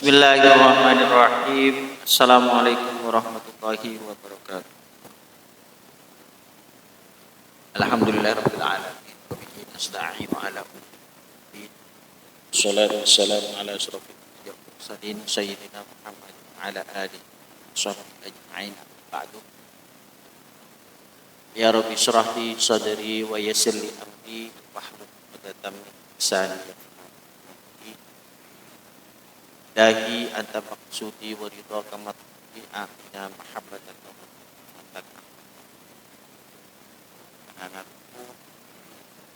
Bismillahirrahmanirrahim. Assalamualaikum warahmatullahi wabarakatuh. Alhamdulillahirabbil alamin. Wa bihi nasta'inu ala umuri. Shalatu wassalamu ala asyrofil mursalin sayyidina Muhammad wa ala alihi washabbihi ajma'in. Ba'du. Ya Rabbi shrah li sadri wa yassir li amri wahlul 'uqdatam min lisani. Ilahi anta maqsudi wa ridhaka matlubi amina mahabbatan wa mahabbatan anakku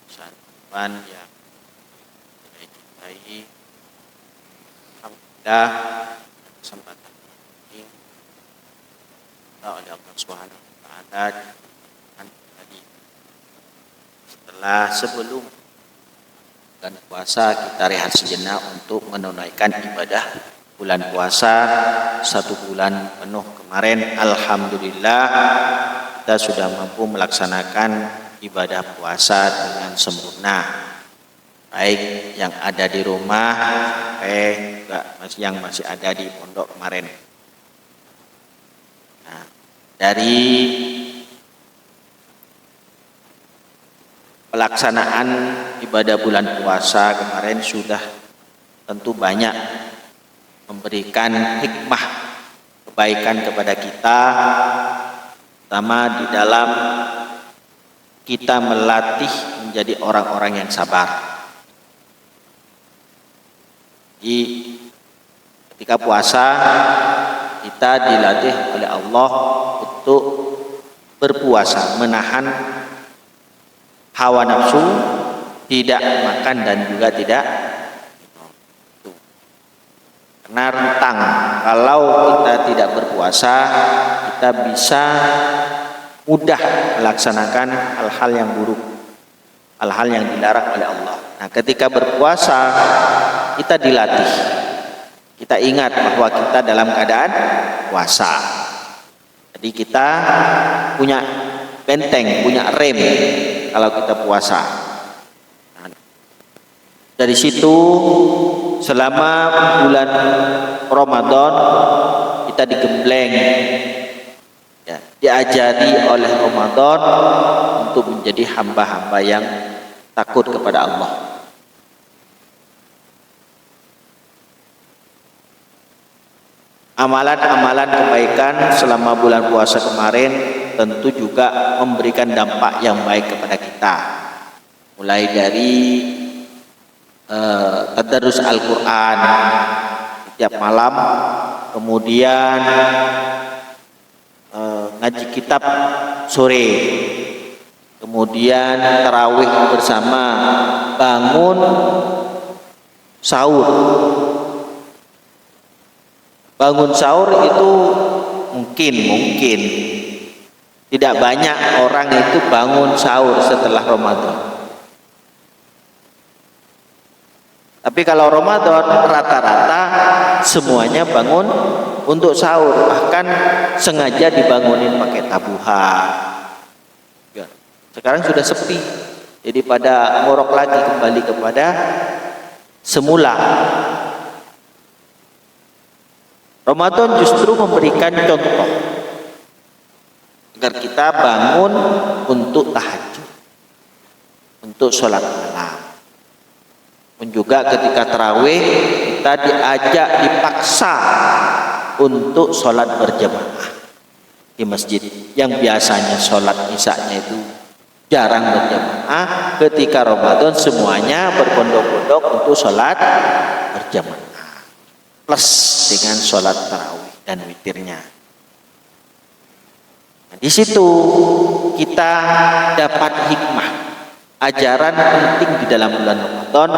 santuan yang saya cintai. Alhamdulillah kesempatan ini oleh Allah Subhanahu wa taala tadi sebelum bulan puasa kita rehat sejenak untuk menunaikan ibadah bulan puasa 1 bulan penuh kemarin. Alhamdulillah kita sudah mampu melaksanakan ibadah puasa dengan sempurna, baik yang ada di rumah yang masih ada di pondok kemarin. Nah, dari pelaksanaan ibadah bulan puasa kemarin sudah tentu banyak memberikan hikmah kebaikan kepada kita, pertama di dalam kita melatih menjadi orang-orang yang sabar. Jadi ketika puasa kita dilatih oleh Allah untuk berpuasa, menahan hawa nafsu, tidak makan dan juga tidak karena rentang. Kalau kita tidak berpuasa, kita bisa mudah melaksanakan hal-hal yang buruk, hal-hal yang dilarang oleh Allah. Nah, ketika berpuasa kita dilatih, kita ingat bahwa kita dalam keadaan puasa. Jadi kita punya benteng, punya rem kalau kita puasa. Nah, dari situ selama bulan Ramadan kita digembleng, ya, diajari oleh Ramadan untuk menjadi hamba-hamba yang takut kepada Allah. Amalan-amalan kebaikan selama bulan puasa kemarin tentu juga memberikan dampak yang baik kepada kita, mulai dari tadarus Al-Quran setiap malam, kemudian ngaji kitab sore, kemudian tarawih bersama, bangun sahur. Bangun sahur itu mungkin tidak banyak orang itu bangun sahur setelah Ramadan. Tapi kalau Ramadan rata-rata semuanya bangun untuk sahur, bahkan sengaja dibangunin pakai tabuhan. Sekarang sudah sepi, jadi pada ngorok lagi kembali kepada semula. Ramadan justru memberikan contoh agar kita bangun untuk tahajud, untuk sholat malam. Pun juga ketika tarawih kita diajak, dipaksa untuk sholat berjamaah di masjid. Yang biasanya sholat isya-nya itu jarang berjamaah, ketika Ramadan semuanya berpondok-pondok untuk sholat berjamaah, plus dengan sholat tarawih dan witirnya. Nah, di situ kita dapat hikmah, ajaran penting di dalam bulan Ramadan.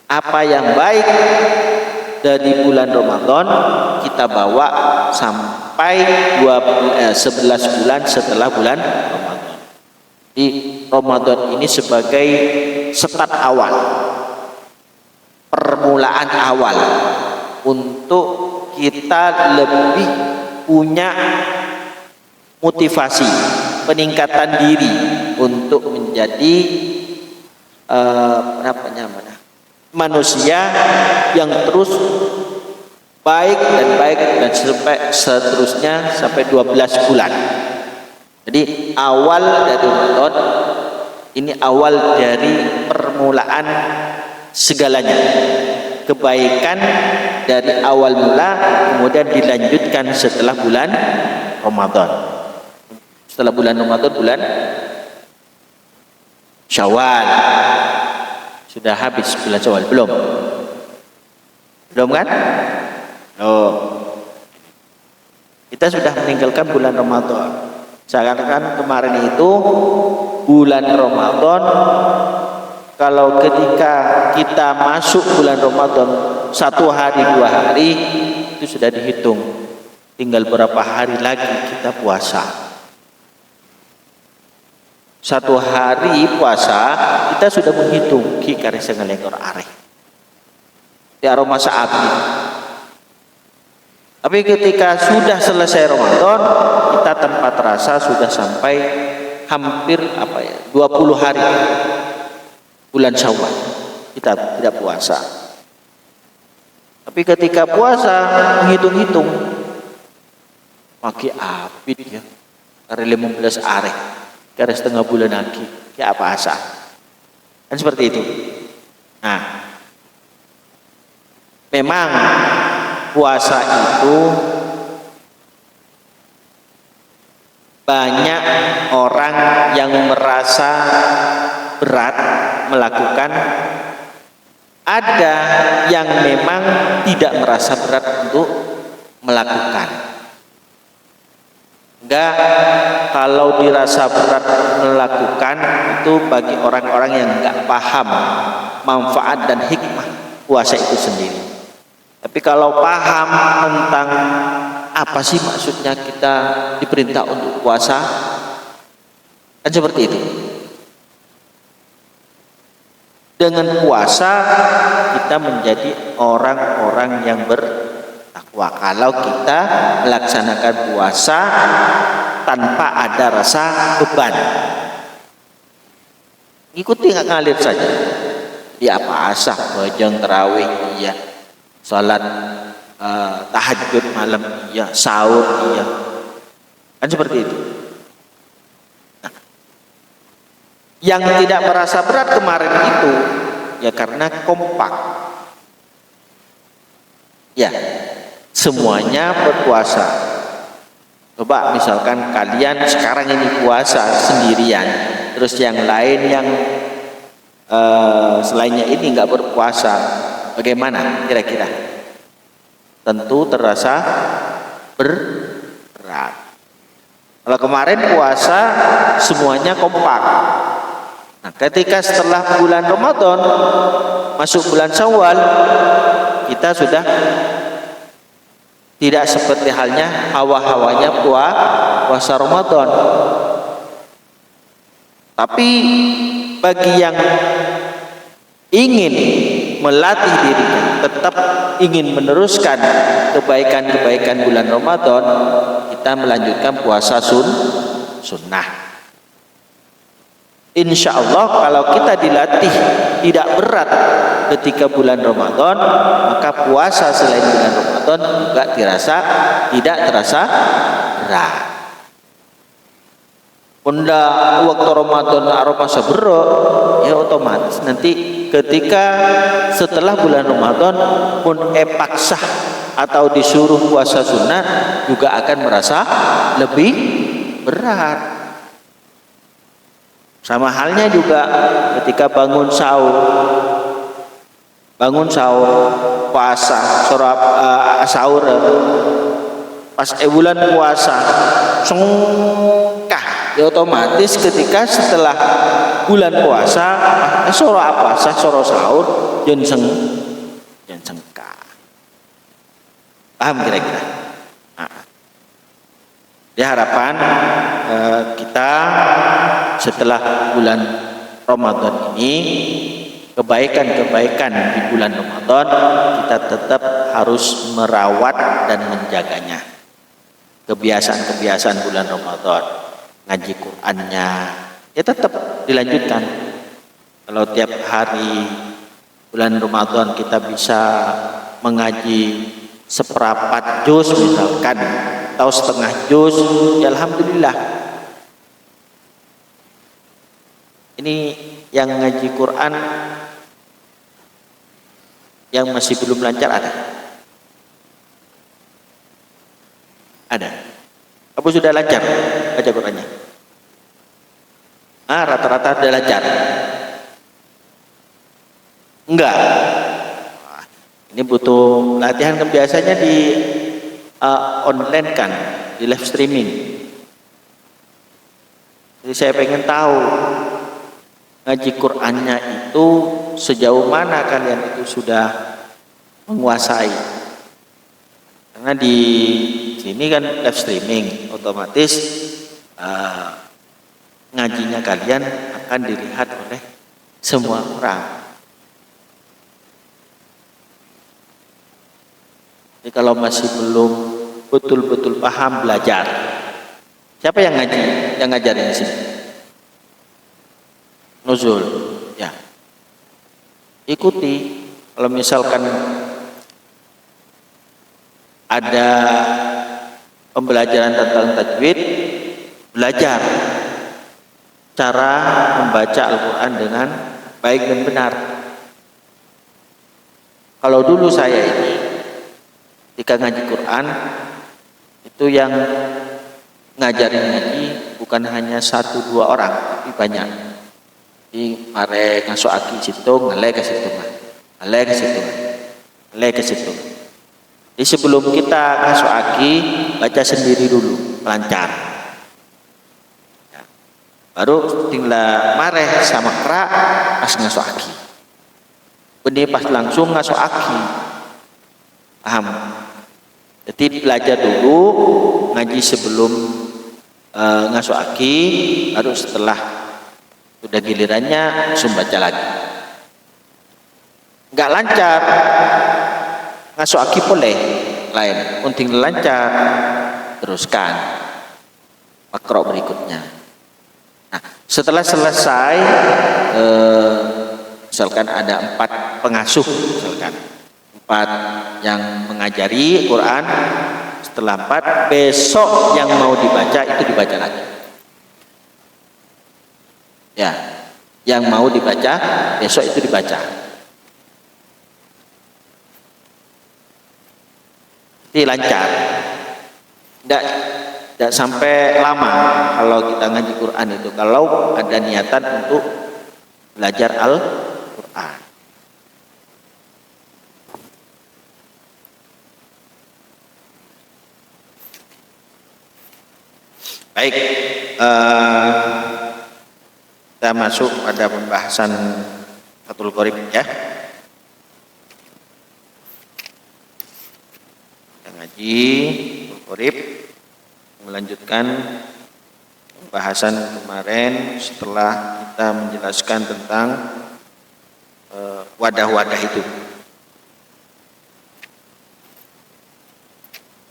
Apa yang baik dari bulan Ramadan kita bawa sampai 11 bulan setelah bulan Ramadan. Di Ramadan ini sebagai start awal, permulaan awal untuk kita lebih punya motivasi, peningkatan diri untuk menjadi manusia yang terus baik dan sampai seterusnya sampai 12 bulan. Jadi awal dari Ramadan ini awal dari permulaan segalanya. Kebaikan dari awal mula kemudian dilanjutkan setelah bulan Ramadan. Setelah bulan Ramadan bulan Syawal. Sudah habis bulan Syawal belum? Belum kan? Oh. Kita sudah meninggalkan bulan Ramadan. Seakan-akan kemarin itu bulan Ramadan, kalau ketika kita masuk bulan Ramadan 1 hari 2 hari itu sudah dihitung tinggal berapa hari lagi kita puasa. 1 hari puasa kita sudah menghitung ki kare sengalengor are di aroma saat. Tapi ketika sudah selesai Ramadan, kita tanpa terasa sudah sampai hampir 20 hari bulan Syawal kita tidak puasa. Tapi ketika puasa menghitung-hitung maki apit ya kare 15 are kare setengah bulan lagi ya apa asa kan seperti itu. Nah, memang puasa itu banyak orang yang merasa berat melakukan, ada yang memang tidak merasa berat untuk melakukan. Enggak, kalau dirasa berat melakukan itu bagi orang-orang yang enggak paham manfaat dan hikmah puasa itu sendiri. Tapi kalau paham tentang apa sih maksudnya kita diperintah untuk puasa, kan seperti itu. Dengan puasa kita menjadi orang-orang yang bertakwa. Kalau kita melaksanakan puasa tanpa ada rasa beban, ikuti ngalir saja. Ya apa asah bojong terawih iya, salat tahajud malam iya, sahur iya, kan seperti itu. Nah, yang tidak merasa berat kemarin itu ya karena kompak ya, semuanya berpuasa. Coba misalkan kalian sekarang ini puasa sendirian, terus yang lain yang selainnya ini nggak berpuasa, bagaimana kira-kira? Tentu terasa berat. Kalau kemarin puasa semuanya kompak. Nah, ketika setelah bulan Ramadan masuk bulan Syawal, kita sudah tidak seperti halnya hawa-hawanya puasa Ramadan. Tapi bagi yang ingin melatih dirinya, tetap ingin meneruskan kebaikan-kebaikan bulan Ramadan, kita melanjutkan puasa sunnah. Insya Allah kalau kita dilatih tidak berat ketika bulan Ramadan, maka puasa selain bulan Ramadan juga tidak terasa berat. Bunda waktu Ramadan aroma sabero ya otomatis nanti ketika setelah bulan Ramadan pun paksah atau disuruh puasa sunnah juga akan merasa lebih berat. Sama halnya juga ketika bangun sahur puasa sahur pas bulan puasa sengkah ya otomatis ketika setelah bulan puasa soro sahur jen sengkah. Paham kira-kira? Nah, harapan kita setelah bulan Ramadan ini, kebaikan-kebaikan di bulan Ramadan kita tetap harus merawat dan menjaganya. Kebiasaan-kebiasaan bulan Ramadan, ngaji Qur'annya ya tetap dilanjutkan. Kalau tiap hari bulan Ramadan kita bisa mengaji seperempat juz misalkan atau setengah juz, ya alhamdulillah. Ini yang ngaji Quran yang masih belum lancar ada? Ada. Apa sudah lancar baca Qurannya? Rata-rata sudah lancar. Enggak. Ini butuh latihan, kan biasanya di online kan, di live streaming. Jadi saya pengen tahu ngaji Qur'annya itu sejauh mana kalian itu sudah menguasai. Karena di sini kan live streaming, otomatis ngajinya kalian akan dilihat oleh semua orang. Jadi kalau masih belum betul-betul paham, belajar. Siapa yang ngaji? Yang ngajarin di sini? Nuzul, ya. Ikuti. Kalau misalkan ada pembelajaran tentang tajwid, belajar cara membaca Al-Quran dengan baik dan benar. Kalau dulu saya ini ketika ngaji Quran itu yang ngajarin ngaji bukan hanya 1-2 orang, tapi banyak. Di mare ngasuh aki situ, ngalai ke situ, ngalai ke situ, ngalai ke situ. Jadi sebelum kita ngasuh aki, baca sendiri dulu, lancar. Ya. Baru tinggal mare sama kera pas ngasuh aki. Benih pas langsung ngasuh aki. Paham? Jadi belajar dulu ngaji sebelum ngasuh aki, baru setelah udah gilirannya langsung baca lagi. Enggak lancar ngasuh aki boleh, lain penting lancar, teruskan makro berikutnya. Nah, setelah selesai misalkan ada 4 pengasuh, misalkan 4 yang mengajari Quran, setelah 4 besok yang mau dibaca itu dibaca lagi. Ya, yang mau dibaca besok itu dibaca. Jadi lancar. Tidak sampai lama kalau kita ngaji Quran itu, kalau ada niatan untuk belajar Al-Quran. Baik, kita masuk pada pembahasan Fathul Qorib ya. Kita ngaji Fathul Qorib, melanjutkan pembahasan kemarin setelah kita menjelaskan tentang wadah-wadah itu,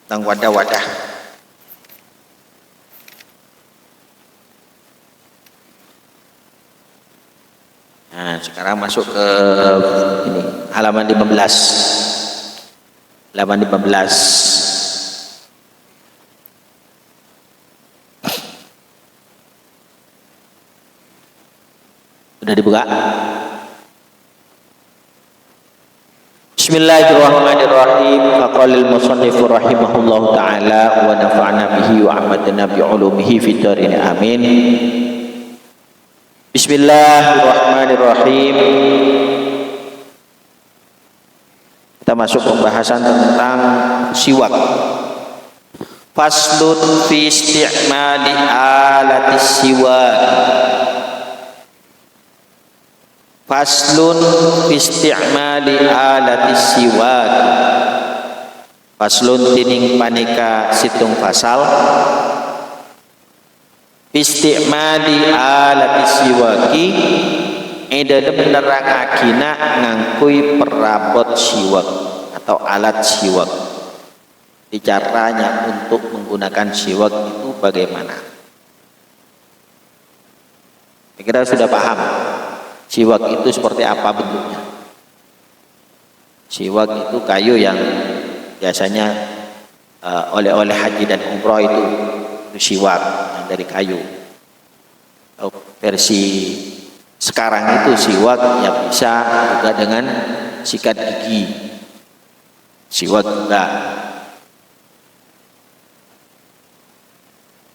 tentang wadah-wadah. Nah, sekarang masuk ke ini, halaman 15. Halaman 15. Sudah dibuka? Bismillahirrahmanirrahim. Faqalil musannif rahimahullahu taala wa nafa'na bihi wa amadna bi ulumihi fid darin amin. Bismillahirrahmanirrahim. Kita masuk pembahasan tentang siwak. Faslun fi isti'mali alatis siwak. Faslun fi isti'mali alatis siwak. Faslun tining panika situng pasal. Isti'mali alati siwaki dalam nerangakina ngangkui perabot siwak atau alat siwak. Caranya untuk menggunakan siwak itu bagaimana? Kita sudah paham siwak itu seperti apa bentuknya. Siwak itu kayu yang biasanya oleh-oleh haji dan umroh itu siwak yang dari kayu. Versi sekarang itu siwak yang bisa juga dengan sikat gigi, siwak juga.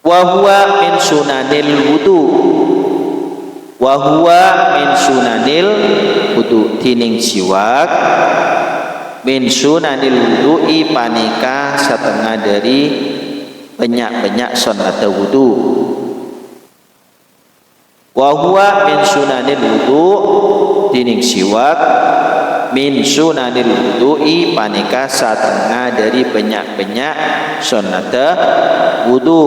Wa huwa min sunanil wudu, wa huwa min sunanil wudu, tining siwak min sunanil wudu'i panika setengah dari banyak-banyak sunat wudu. Wa huwa min sunanil wudu, tining siwak min sunanil wudu'i panika setengah dari banyak-banyak sunat wudu.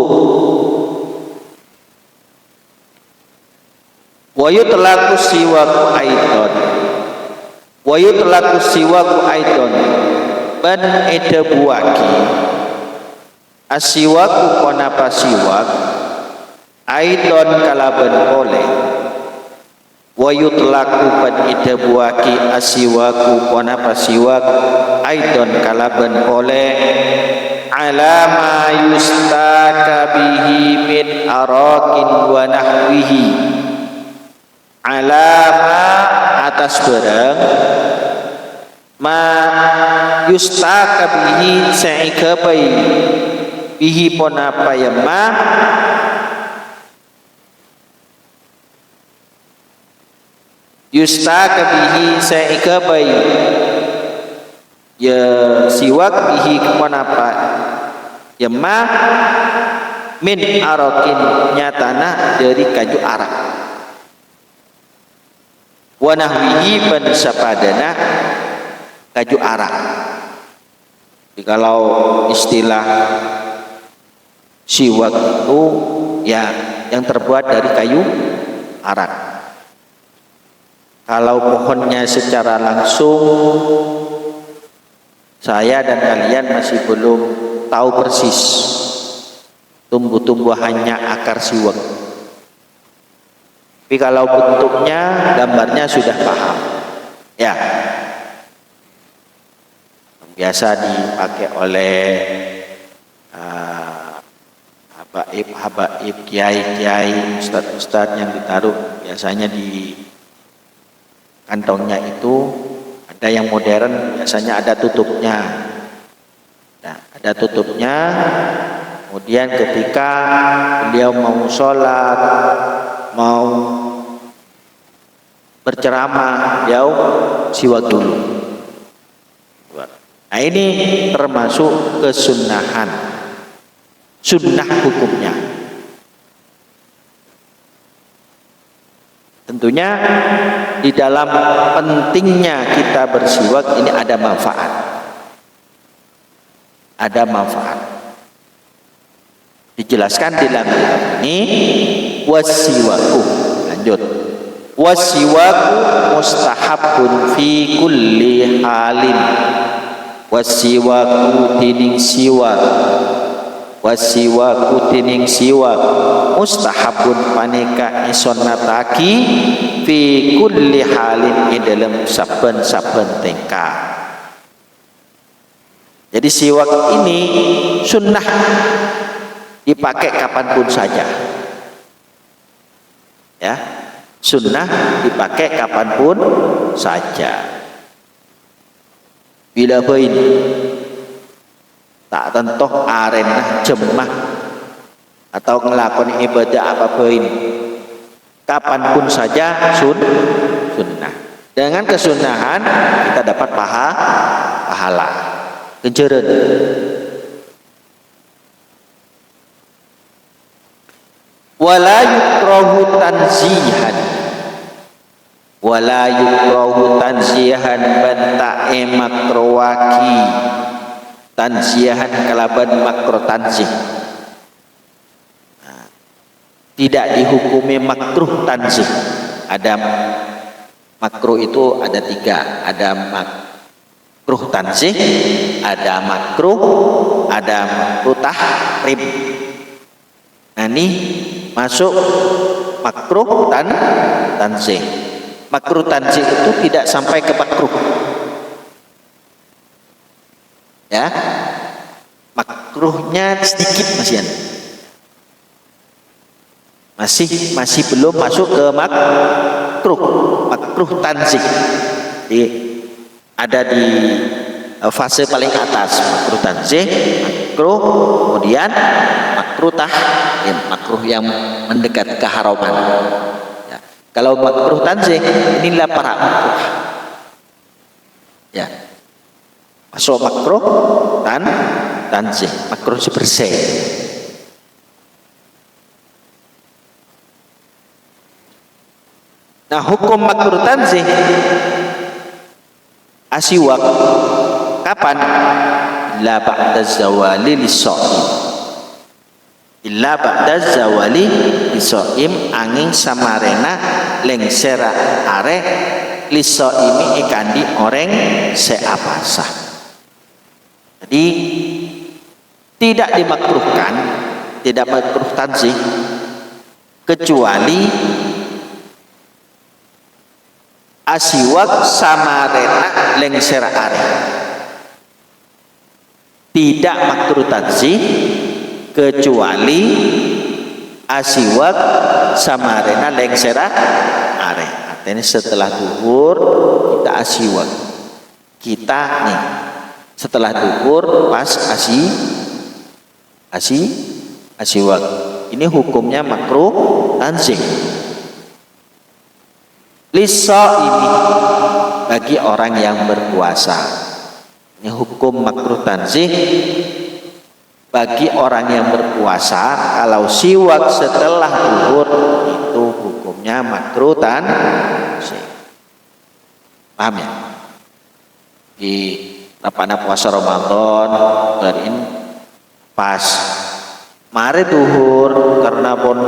Wa yutlaqu siwaku aidon, wa yutlaqu siwaku aidon, ban eda buaki asiwaku konapa siwak aidon kalaban oleh, wa yutlaqu ban eda buaki asiwaku konapa siwak aidon kalaban oleh ala ma yustaka bihi min arakin wa nahwihi, alama atas barang ma yustaka bihi saikabai bihi ponapa yama yustaka bihi saikabai ya siwak bihi ponapa yama min arakin nyatana dari kayu arak wa nahwihi ban sapadana kayu arak. Jadi kalau istilah siwak itu ya yang terbuat dari kayu arak. Kalau pohonnya secara langsung saya dan kalian masih belum tahu persis tumbuh-tumbuhannya akar siwak. Tapi kalau bentuknya, gambarnya sudah paham. Ya, biasa dipakai oleh habaib, kiai, ustadz yang ditaruh biasanya di kantongnya itu. Ada yang modern, biasanya ada tutupnya. Nah, ada tutupnya. Kemudian ketika beliau mau sholat, mau berceramah, beliau siwak dulu. Nah, ini termasuk kesunahan, sunnah hukumnya. Tentunya di dalam pentingnya kita bersiwak ini ada manfaat. Ada manfaat. Dijelaskan di dalam kitab ini, wasiwaku, lanjut, wasiwaku mustahabun fi kulli halin, wasiwaku tining siwak, wasiwaku tining siwak mustahabun paneka isonataki fi kulli halin di dalam saben-saben tingkah. Jadi siwak ini sunnah dipakai kapanpun saja, ya, sunnah dipakai kapanpun saja. Bila bain tak tentoh arena jemah atau ngelakoni ibadah apa bain, kapanpun saja sunnah. Dengan kesunahan kita dapat pahala, kejeren. Wala yukrahu tanzihan, wala yukrahu tanzihan banta'e makrowaki, tanzihan kalaban makro tanzih. Nah, tidak dihukumi makruh tanzih. Ada makruh itu ada 3, ada makruh tanzih, ada makruh tahrim. Nah, ini masuk makruh tanzih. Makruh tanzih itu tidak sampai ke makruh. Ya, makruhnya sedikit masih belum masuk ke makruh tanzih. Jadi ada di fase paling atas makruh tanzih, makruh, kemudian makruh tahrim, makruh yang mendekat keharaman. Ya. Kalau makruh tanzih inilah para makruh. Ya. Masuk makruh tanzih, makruh sebersih. Nah, hukum makruh tanzih asiwak kapan? La ba'da zawali lis-shaim. Illa ba'da zawali lis-shaim angin samarena lengsera are lis-shaimi ikandi orang seapasa. Jadi tidak dimakruhkan, tidak makruh tanzih kecuali asiwak samarena lengsera are. Tidak makruh tanzih kecuali asiwak samarena lengsera are. Artinya setelah duhur kita asiwak. Kita nih setelah duhur pas asiwak. Ini hukumnya makruh tanzih. Lis-shaimi bagi orang yang berpuasa. Ini hukum makruh tanzih bagi orang yang berpuasa. Kalau siwak setelah duhur itu hukumnya makruh tanzih. Paham ya? Di rapana puasa Ramadan kemarin pas mare duhur karena pun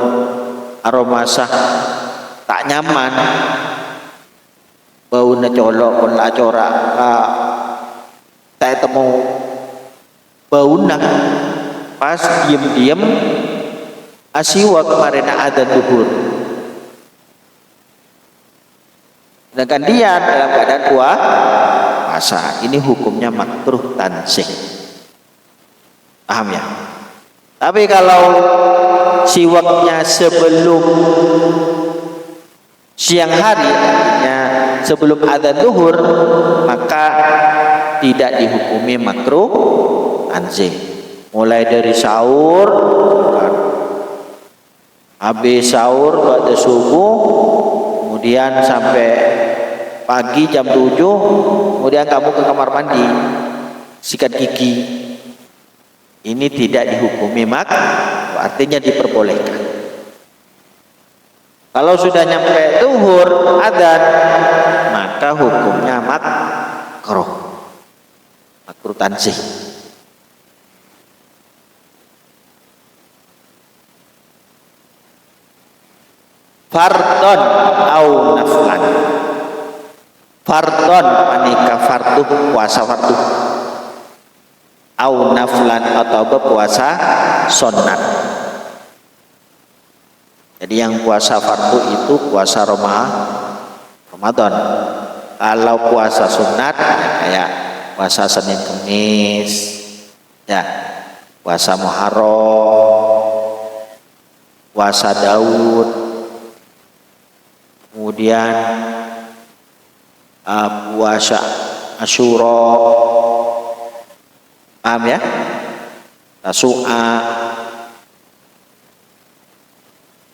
aroma sah tak nyaman, bau na colok pun la corak saya temu bau nak pas diem asiwak kemarin ada duhur. Sedangkan dia dalam keadaan puasa, ini hukumnya makruh tanzih. Paham ya? Tapi kalau siwaknya sebelum siang hari, artinya sebelum adzan zuhur, maka tidak dihukumi makruh tanzih. Mulai dari sahur, habis sahur pada subuh, kemudian sampai pagi jam 7, kemudian kamu ke kamar mandi sikat gigi, ini tidak dihukumi makruh, artinya diperbolehkan. Kalau sudah nyampe zuhur adzan, maka hukumnya makruh tanzih. Fardon au naflan. Fardon manika fardu, puasa fardu. Au naflan atau berpuasa sunnat. Jadi yang puasa fardu itu puasa Ramadan. Kalau puasa sunat kayak puasa Senin Kemis, ya, puasa Muharram, puasa Daud, kemudian puasa Asyura, paham ya? Tasu'a,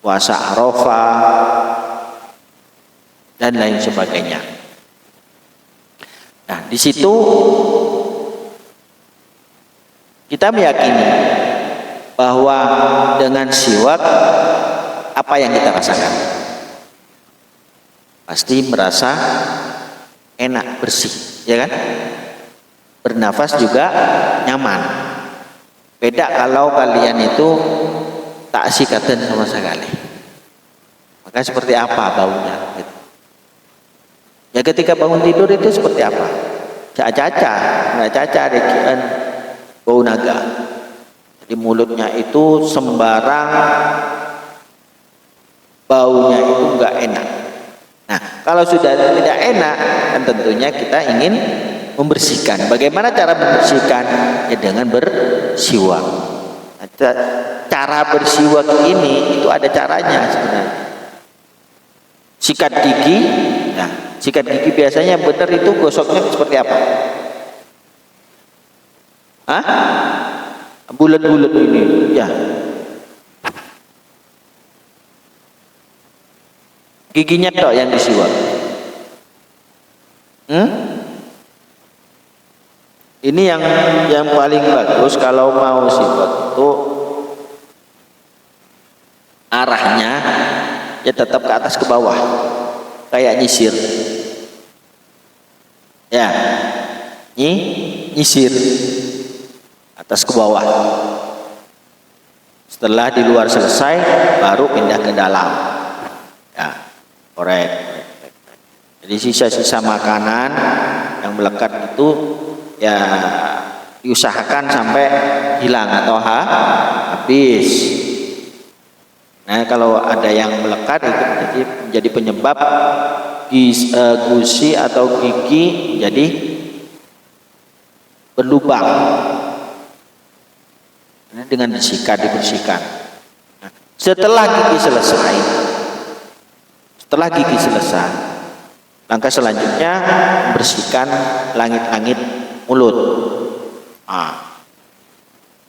puasa Arafah, dan lain sebagainya. Nah, di situ kita meyakini bahwa dengan siwak apa yang kita rasakan? Pasti merasa enak, bersih, ya kan? Bernafas juga nyaman. Beda kalau kalian itu tak sikatan sama sekali. Maka seperti apa baunya? Gitu. Ya ketika bangun tidur itu seperti apa? Nggak caca, rekian bau naga. Jadi mulutnya itu sembarang, baunya itu nggak enak. Nah, kalau sudah tidak enak, kan tentunya kita ingin membersihkan. Bagaimana cara membersihkan? Ya dengan bersiwak. Cara bersiwak ini itu ada caranya sebenarnya. Sikat gigi, nah sikat gigi biasanya benar itu gosoknya seperti apa? Hah? Bulat-bulat ini, ya. Giginya tok yang disiwak. Ini yang paling bagus kalau mau siwak itu arahnya ya tetap ke atas ke bawah, kayak nyisir. Ya, nyisir atas ke bawah. Setelah di luar selesai, baru pindah ke dalam. Ya, korek. Jadi sisa-sisa makanan yang melekat itu ya diusahakan sampai hilang atau habis. Nah, kalau ada yang melekat itu menjadi penyebab gusi atau gigi jadi berlubang. Nah, dengan dibersihkan. Nah, setelah gigi selesai, langkah selanjutnya membersihkan langit-langit mulut.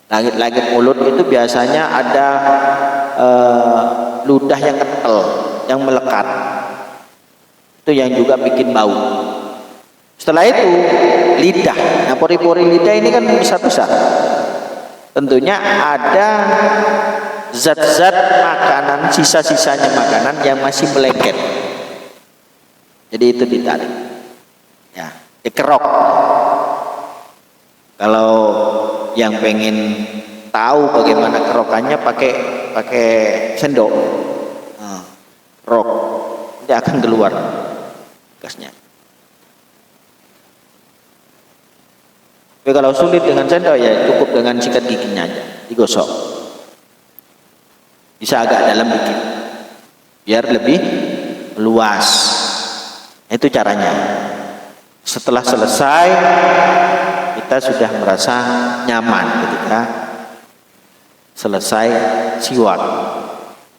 Langit-langit mulut itu biasanya ada ludah yang kental, yang melekat. Itu yang juga bikin bau. Setelah itu lidah. Nah, pori-pori lidah ini kan besar-besar. Tentunya ada zat-zat makanan, sisa-sisanya makanan yang masih melengket. Jadi itu ditarik. Ya, dikerok. Kalau yang pengen tahu bagaimana kerokannya pakai sendok. Kerok. Dia akan keluar gasnya. Tapi kalau sulit dengan sendok ya cukup dengan sikat giginya aja, digosok. Bisa agak dalam dikit, biar lebih luas. Itu caranya. Setelah selesai, kita sudah merasa nyaman ketika selesai siwak.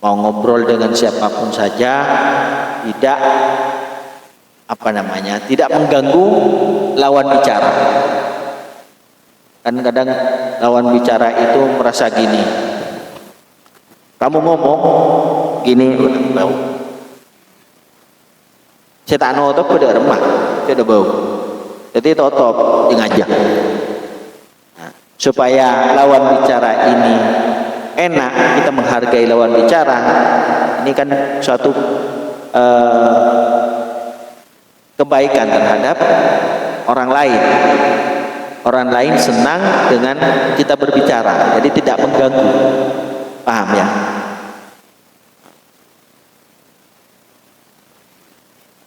Mau ngobrol dengan siapapun saja, tidak tidak mengganggu lawan bicara. Kan kadang lawan bicara itu merasa gini, kamu ngomong gini bau, saya tak nutup udah remah, sudah bau, jadi tutup ngajak. Nah, supaya lawan bicara ini enak, kita menghargai lawan bicara. Ini kan suatu kebaikan terhadap orang lain. Orang lain senang dengan kita berbicara, jadi tidak mengganggu. Paham ya?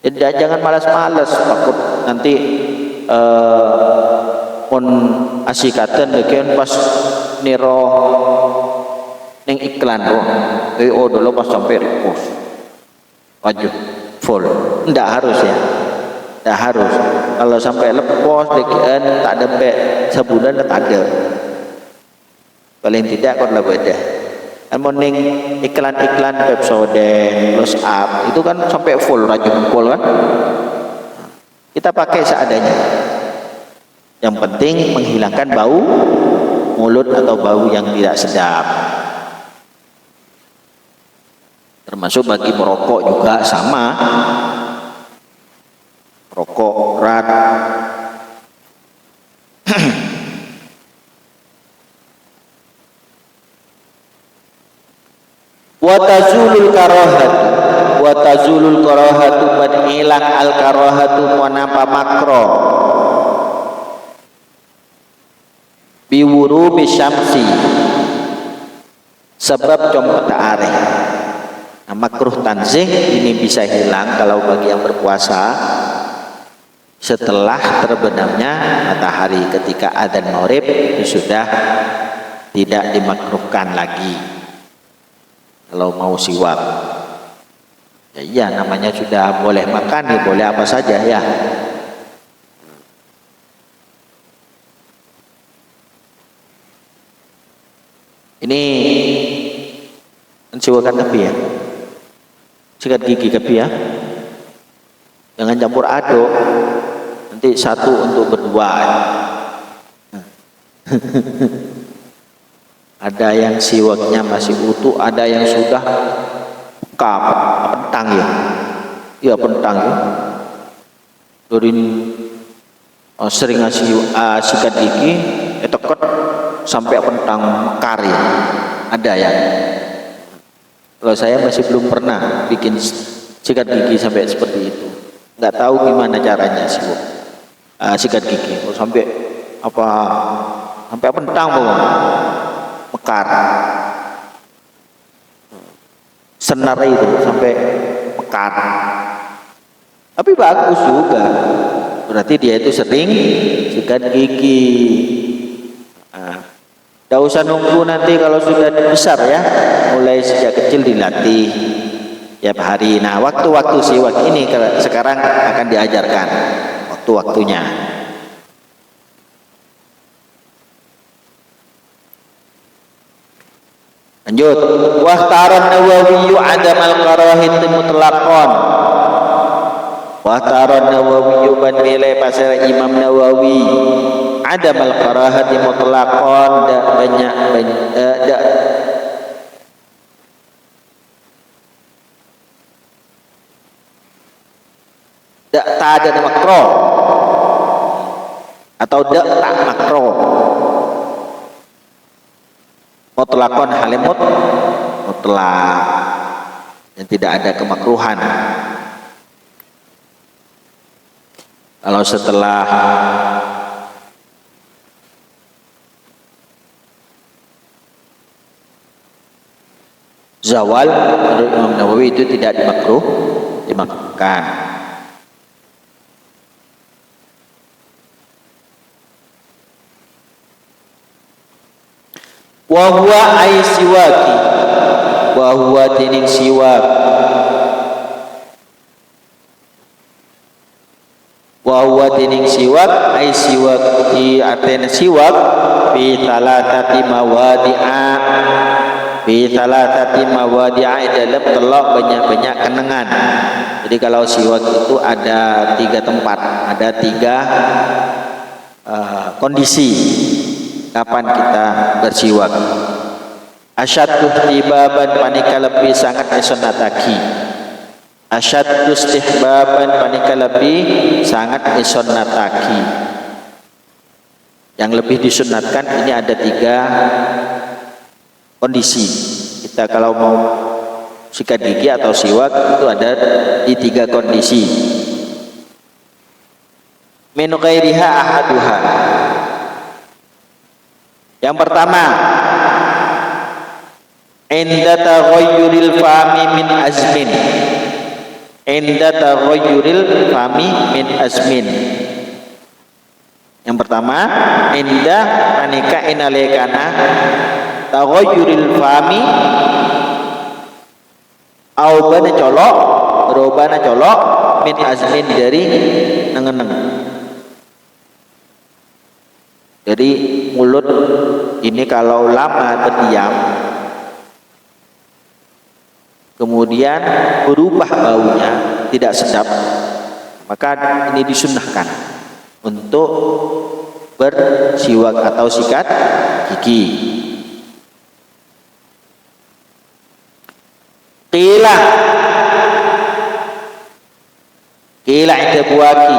Jadi jangan malas-malas, takut nanti pun asikatan dekian pas niro neng iklan dulu pas sampai post wajib full. Ndak harus ya. Ndak harus. Kalau sampai lepas dekian tak ada sebulan tak ada. Paling tidak kau lah beda. Morning iklan-iklan Pepsodent, Close Up itu kan sampai full rajin full kan. Kita pakai seadanya. Yang penting menghilangkan bau mulut atau bau yang tidak sedap. Termasuk bagi merokok juga sama. Rokok berat. Watazulul karahatu ban ilang al karahatu wanapa makro biwuru bisyamsi sebab compet areh. Nah, makruh tanzih ini bisa hilang kalau bagi yang berpuasa setelah terbenamnya matahari. Ketika adzan maghrib itu sudah tidak dimakruhkan lagi kalau mau siwak. Ya iya, namanya sudah boleh makan ya, boleh apa saja ya. Ini siwakan tapi ya, sikat gigi tapi ya, jangan campur aduk, nanti satu untuk berdua. Ada yang siwaknya masih utuh, ada yang sudah pentang ya, iya pentang ya. Dorin sering ngasih sikat gigi, tekot sampai pentang mekar ya, ada ya. Kalau saya masih belum pernah bikin sikat gigi sampai seperti itu, nggak tahu gimana caranya sikat gigi, sampai sampai pentang pokoknya, mekar, senar itu sampai mekar. Tapi bagus juga, berarti dia itu sering sikat gigi. Tidak usah nunggu nanti kalau sudah besar ya, mulai sejak kecil dilatih tiap hari. Nah, waktu-waktu siwak ini sekarang akan diajarkan waktu-waktunya. Lanjut, wahtaron Nawawi adamal karahit mutlaqan. Wahtaron Nawawi ban nilai pasal Imam Nawawi adamal karahati mutlaqan, tak ada makro atau tak makro, mutlaqan halimut mutlaq, yang tidak ada kemakruhan. Kalau setelah zawal, menurut Imam Nawawi itu tidak dimakruhkan. Wa huwa ay siwaki, wa huwa tining siwak, wa huwa tining siwak ay siwak di atena siwak fi talatati mawadi'a, fi talatati mawadi'a, dalam telok banyak-banyak kenangan. Jadi kalau siwak itu ada 3 tempat, ada 3 kondisi kapan kita bersiwak. Asyaddu istihbaban panika lebih sangat isonataki, asyaddu istihbaban panika lebih sangat isonataki, yang lebih disunatkan. Ini ada 3 kondisi. Kita kalau mau sikat gigi atau siwak itu ada di 3 kondisi. Min ghairiha ahaduha. Yang pertama, inda taghayyuril fami min azmin, inda taghayyuril fami min azmin. Yang pertama, inda manika inalekana taghayyuril fami aubana colok, robana colok, min azmin dari nengen-nengen. Jadi mulut ini kalau lama terdiam, kemudian berubah baunya tidak sedap, maka ini disunnahkan untuk bersiwak atau sikat gigi. Qila inda buaki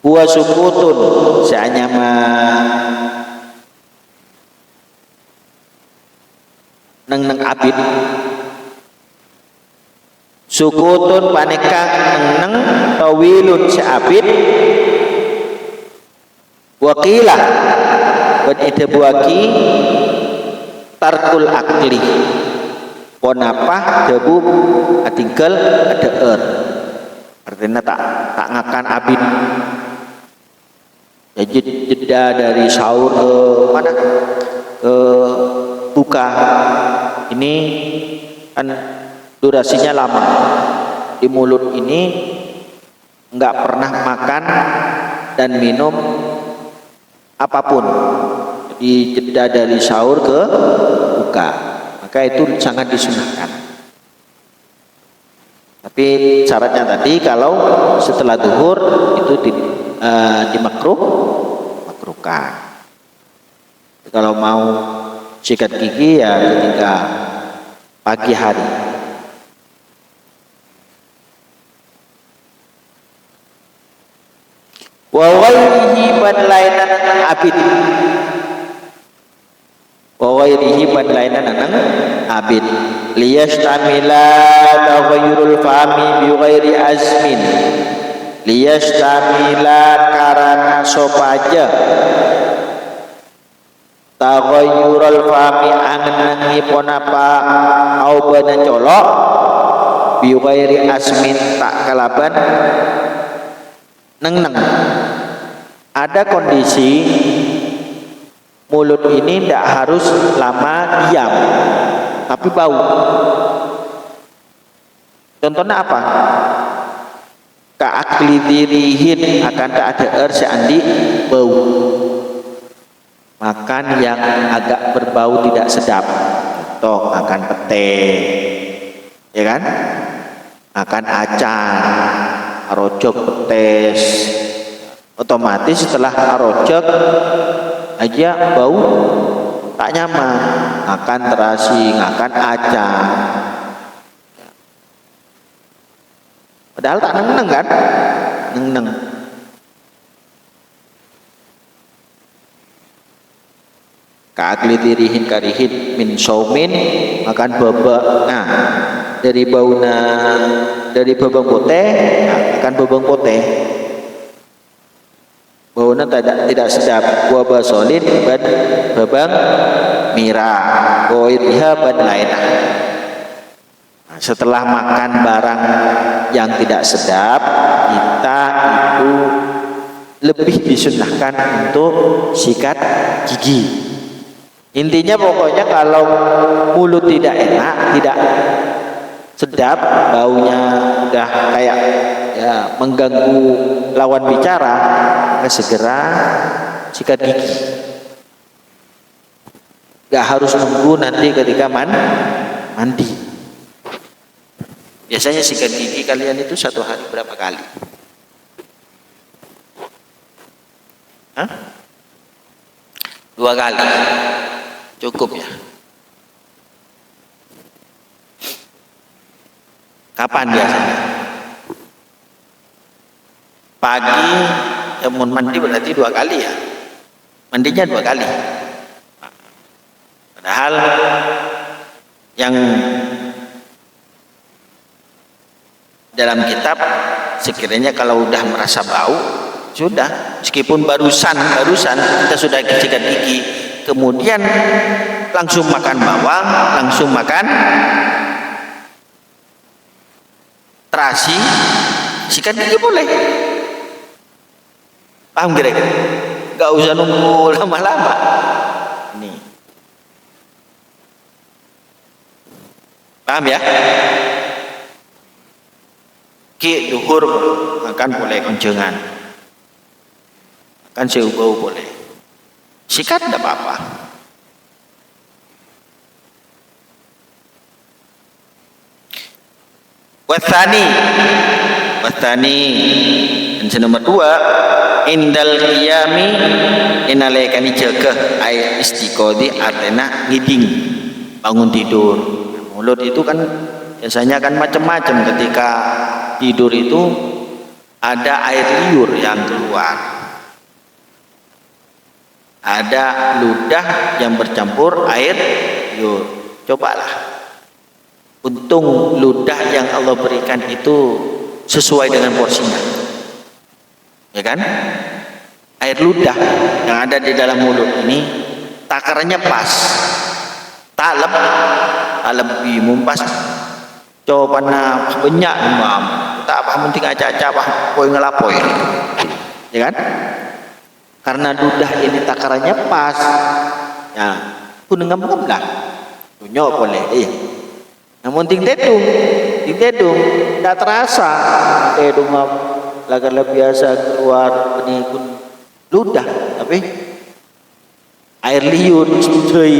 huwa sukutun, seanya neng abid, sukutun paneka neng tawilun seabid, wakilah buat ide buaki tarkul akli, ponapah debu atinggal ada artinya tak ngakan abid. Ya, jeda dari sahur ke mana, ke buka, ini kan durasinya lama. Di mulut ini nggak pernah makan dan minum apapun. di jeda dari sahur ke buka, maka itu sangat disunahkan. Tapi syaratnya tadi kalau setelah zuhur itu dimakruhkan. Kalau mau sikat gigi ya ketika pagi hari. Wa ghairihi badlainan abid. Wa ghairihi badlainan abid. Liyastamila taghayyurul fahmi bi ghairi azmin. Liyastamila karana sopaja. Taghayyurul fahmi angen ponapa au bana colok bi ghairi azmin tak kalaban neng. Ada kondisi mulut ini tidak harus lama diam, tapi bau. Contohnya apa? Ka'akli dirihin, akan tak ada seandi bau. Makan yang agak berbau tidak sedap. Contoh makan pete, ya kan? Makan acar, arojok petes. Otomatis setelah arojok aja bau tak nyaman. Makan terasi, makan acar, padahal tak neng kan, neng. Ka'akli dirihin karihin min saumin, makan babak. Nah, dari bauna dari babang putih, makan babang putih. Baunya tidak sedap. Wa basolin ban babang merah. Wa iriha ban lainah. Nah, setelah makan barang yang tidak sedap, kita itu lebih disunahkan untuk sikat gigi. Intinya pokoknya kalau mulut tidak enak, tidak sedap, baunya udah kayak ya mengganggu lawan bicara, maka segera sikat gigi. Gak harus nunggu nanti ketika mandi. Biasanya sikat gigi kalian itu satu hari berapa kali? Hah? 2 kali. Cukup ya. Kapan biasanya? Pagi, ya mau mandi berarti 2 kali ya. Mandinya 2 kali. Padahal yang dalam kitab sekiranya kalau udah merasa bau, sudah, meskipun barusan kita sudah sikat gigi, kemudian langsung makan bawang, langsung makan terasi, sikat gigi boleh. Paham kira-kira? Gak usah nunggu lama-lama. Nih. Paham ya? Ki duhur makan boleh konjengan, makan seubau boleh, sikat tidak apa-apa. Wathani dan nomor 2 indal qiyami inalekani jaga ay istiqodi artena ngiding, bangun tidur. Mulut itu kan biasanya kan macam-macam, ketika tidur itu ada air liur yang keluar, ada ludah yang bercampur air liur. Cobalah, untung ludah yang Allah berikan itu sesuai dengan porsinya, ya kan? Air ludah yang ada di dalam mulut ini takarannya pas, tak lebih mumpas. Coba na banyak mam, tak apa penting aja apa koi ngelapoi, ya kan? Karena ludah ini takarannya pas, ya pun ngam lah, tunyok boleh, namun ting dedung, tidak terasa, dedung lagar biasa keluar ini pun ludah, tapi air liur cuy.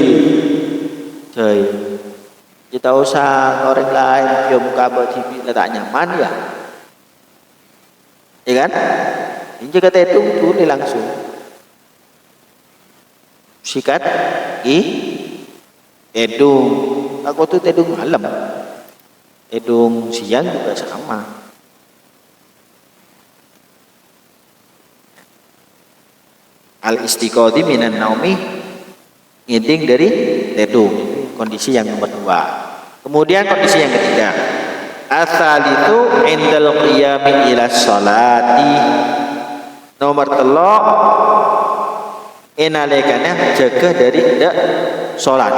Kita usah orang lain dia muka TV letak nyaman ya. Ya kan? Ini jika tedung tuh langsung sikat tedung. Aku tuh tedung malam, tedung siang juga sama. Al istiqodhi minan naumi, ngiding dari tedung. Kondisi yang nomor 2. Kemudian kondisi yang ketiga, asal itu indal qiyami ila sholati. Nomor 3, enalikana jaga dari tidak sholat.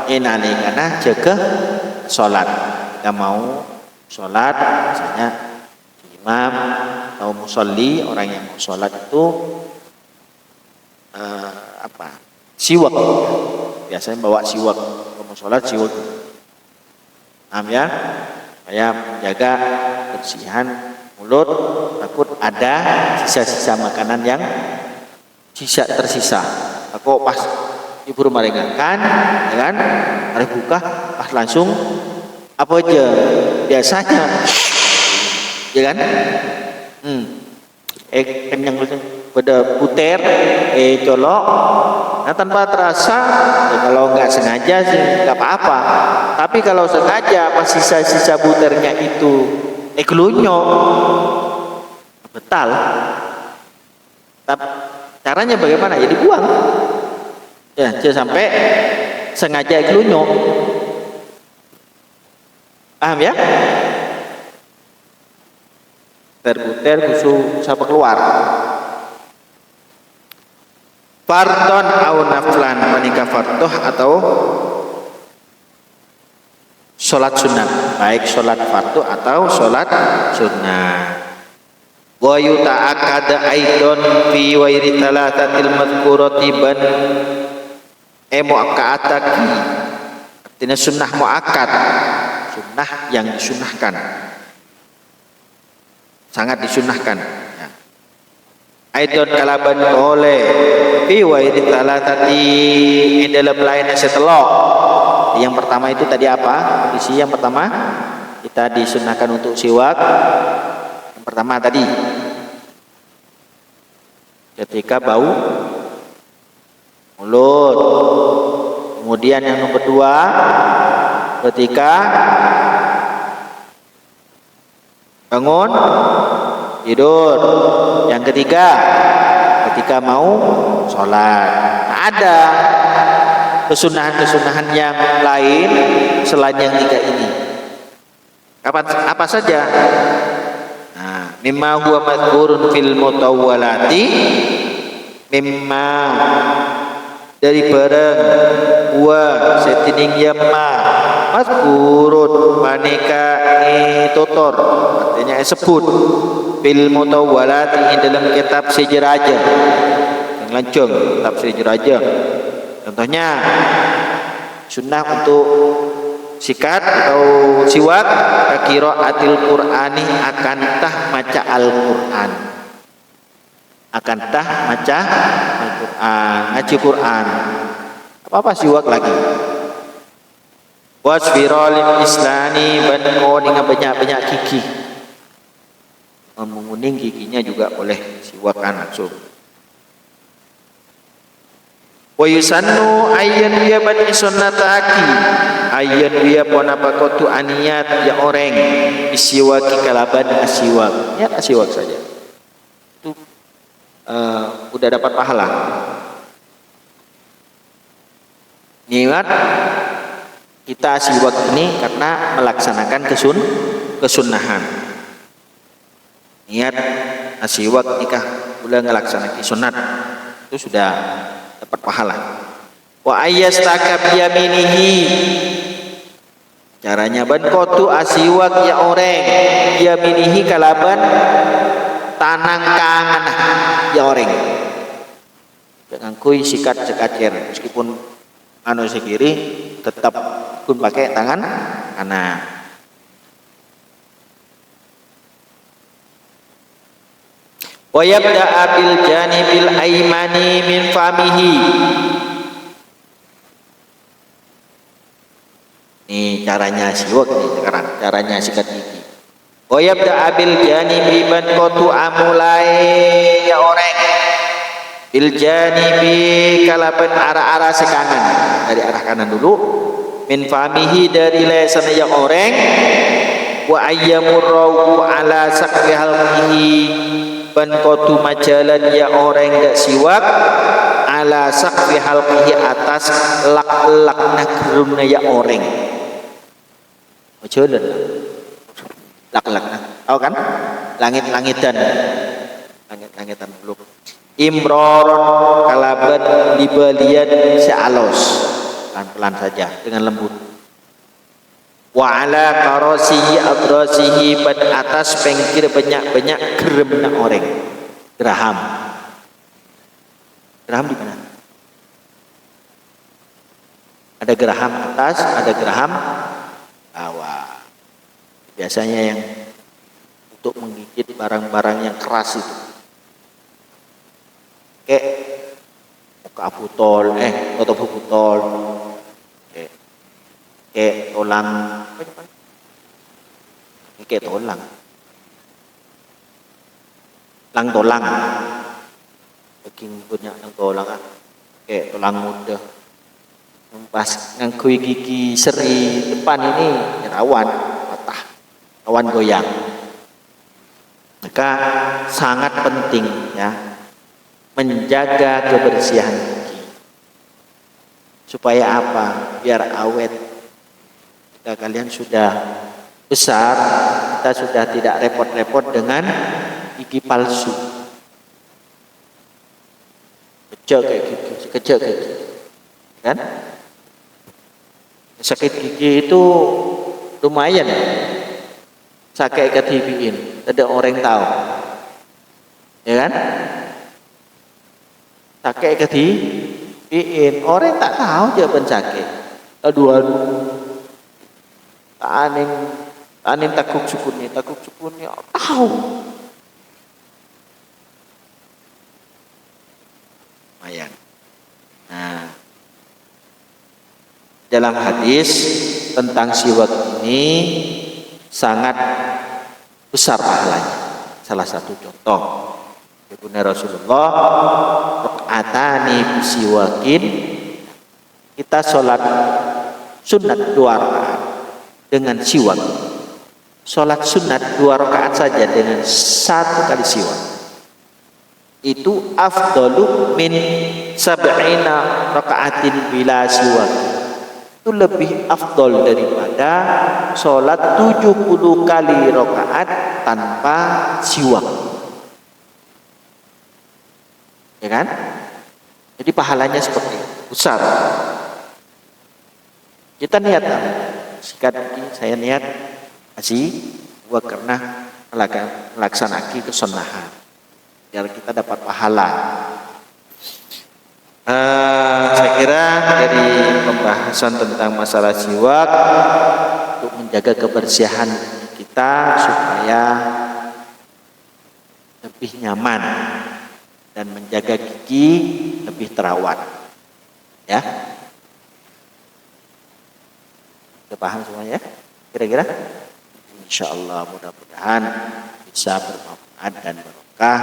Enalikana jaga sholat. Kita mau sholat, misalnya imam atau musolli, orang yang mau sholat itu siwak. Biasanya bawa siwak, kalau mau sholat siwak. Paham ya? Supaya menjaga kebersihan mulut, takut ada sisa-sisa makanan yang tersisa. Aku pas ibu rumah ringankan, ya kan? Hari buka, pas langsung apa aja biasanya, ya kan? Kenyang pada puter, colok. Nah tanpa terasa, ya kalau nggak sengaja sih nggak apa-apa. Tapi kalau sengaja pas sisa-sisa buternya itu glunyo, betal. Tapi caranya bagaimana? Ya dibuang. Ya, jangan sampai sengaja glunyo. Paham ya? Buter kusu sampai keluar. Fardon au naflan, menikah fardoh atau sholat sunat, baik sholat fardu atau sholat sunnah. Wa yuta'akkad aidon fi wairi talatatil madhkurati ban muakkataki, artinya sunnah muakkad, sunnah yang disunnahkan, sangat disunnahkan. Aidon kalaban oleh fi wairi talatati dalam lain setelok. Yang pertama itu tadi apa? Kondisi yang pertama kita disunnahkan untuk siwak. Yang pertama tadi ketika bau mulut. Kemudian yang nomor 2 ketika bangun tidur. Yang ketiga ketika mau sholat. Ada kesunahan-kesunahan yang lain selain yang 3 ini. Apa saja? Nah, mimma huwa madhkurun fil mutawwalati, mimma dari barang huwa setining yamma madhkurun maneka tutor, artinya sebut fil mutawwalati dalam kitab Sijraja, yang lancung kitab Sijraja. Contohnya sunnah untuk sikat atau siwak qiraatil Qur'ani, akan tah maca Al-Qur'an, akan tah maca Al-Qur'an, ngaji Qur'an. Apa siwak lagi? Wasfiralil islani ban dengan banyak-banyak gigi. Menguning giginya juga boleh siwakan langsung. Wa yusannu ayyan wiya bani sunnataki, ayyan wiya pona pakotu aniyat ya orang isiwaki kalaban asiwak. Ya asiwak saja. Itu udah dapat pahala. Niat kita siwak ini karena melaksanakan kesunnahan. Niat asiwak nikah udah ngelaksanakan sunat itu sudah dapat pahala. Wa ayyastaka biyaminihi, caranya ban kotu asiwak ya orang biyaminihi kalaban tanang kangen ya orang. Jangan kui sikat sekacir, meskipun anu sekiri tetap kun pakai tangan kanan. Wa yabda'a bil janibil aymani min famihi, caranya siwak nih sekarang, caranya sikat gigi. Wa yabda abil janibi ban kotu amulai ya oreng bil janibi kalaban arah-arah sekanan, dari arah kanan dulu, min famihi dari lesan ya oreng, wa ayyamurrahu ala sakri halqihi ban kotu majalan ya oreng dak siwak ala sakri halqihi atas lak-lakna gerumna ya oreng. Majalan lak-lakna, tahu kan? Langit-langitan dulu. Imror kalaban dibalian sealos, pelan-pelan saja dengan lembut. Wa ala karasihi adrasihi ban atas pengkir banyak-banyak geremna oreng. Geraham di mana? Ada geraham atas, ada geraham bawah. Biasanya yang untuk menggigit barang-barang yang keras itu, kayak muka botol, tutup botol, kayak tolang, kayak tolang, baking punya tolang, kayak tolang muda, pas ngangkui gigi seri depan ini rawan patah, rawan goyang. Maka sangat penting ya menjaga kebersihan gigi. Supaya apa? Biar awet. Jika kalian sudah besar, kita sudah tidak repot-repot dengan gigi palsu. Kecil kayak gigi. Kan? Sakit gigi itu lumayan. Sakit ketibiin, ada orang tahu. Ya kan? Sakit ketibiin, orang tak tahu dia pensakit. Aduh. Anin takut cukunnya tahu. Lumayan. Nah, dalam hadis tentang siwak ini sangat besar pahalanya. Salah satu contoh, Ibunda Rasulullah rakaatani bisiwakin, kita sholat sunat 2 rakaat dengan siwak. Sholat sunat 2 rakaat saja dengan 1 kali siwak itu afdalu min sab'ina rakaatin bila siwak, itu lebih afdol daripada sholat 70 kali rakaat tanpa siwak. Ya kan? Jadi pahalanya seperti itu, besar. Kita niat sikat gigi, saya niat gua karena melaksanakan kesunahan biar kita dapat pahala. Saya kira dari pembahasan tentang masalah siwak untuk menjaga kebersihan kita supaya lebih nyaman dan menjaga gigi lebih terawat. Ya, sudah paham semuanya? Kira-kira? Insyaallah mudah-mudahan bisa bermanfaat dan barokah.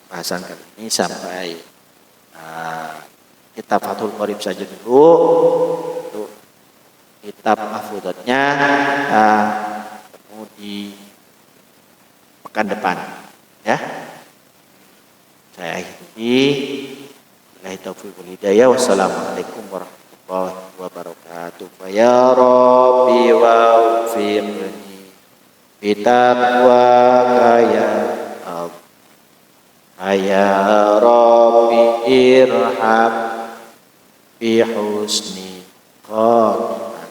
Bahasan kali ini sampai kitab Fathul Qorib saja dulu. Untuk kitab Mahfudhatnya ketemu di pekan depan, ya. Saya akhiri. Billahi taufiq wal hidayah. Wassalamualaikum warahmatullahi wabarakatuh. Ya Rabbi wa'fiqni bitaqwaka ya Allah. Ya Rabbi irham bi husni khotimah.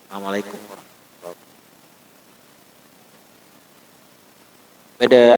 Assalamualaikum warahmatullahi wabarakatuh.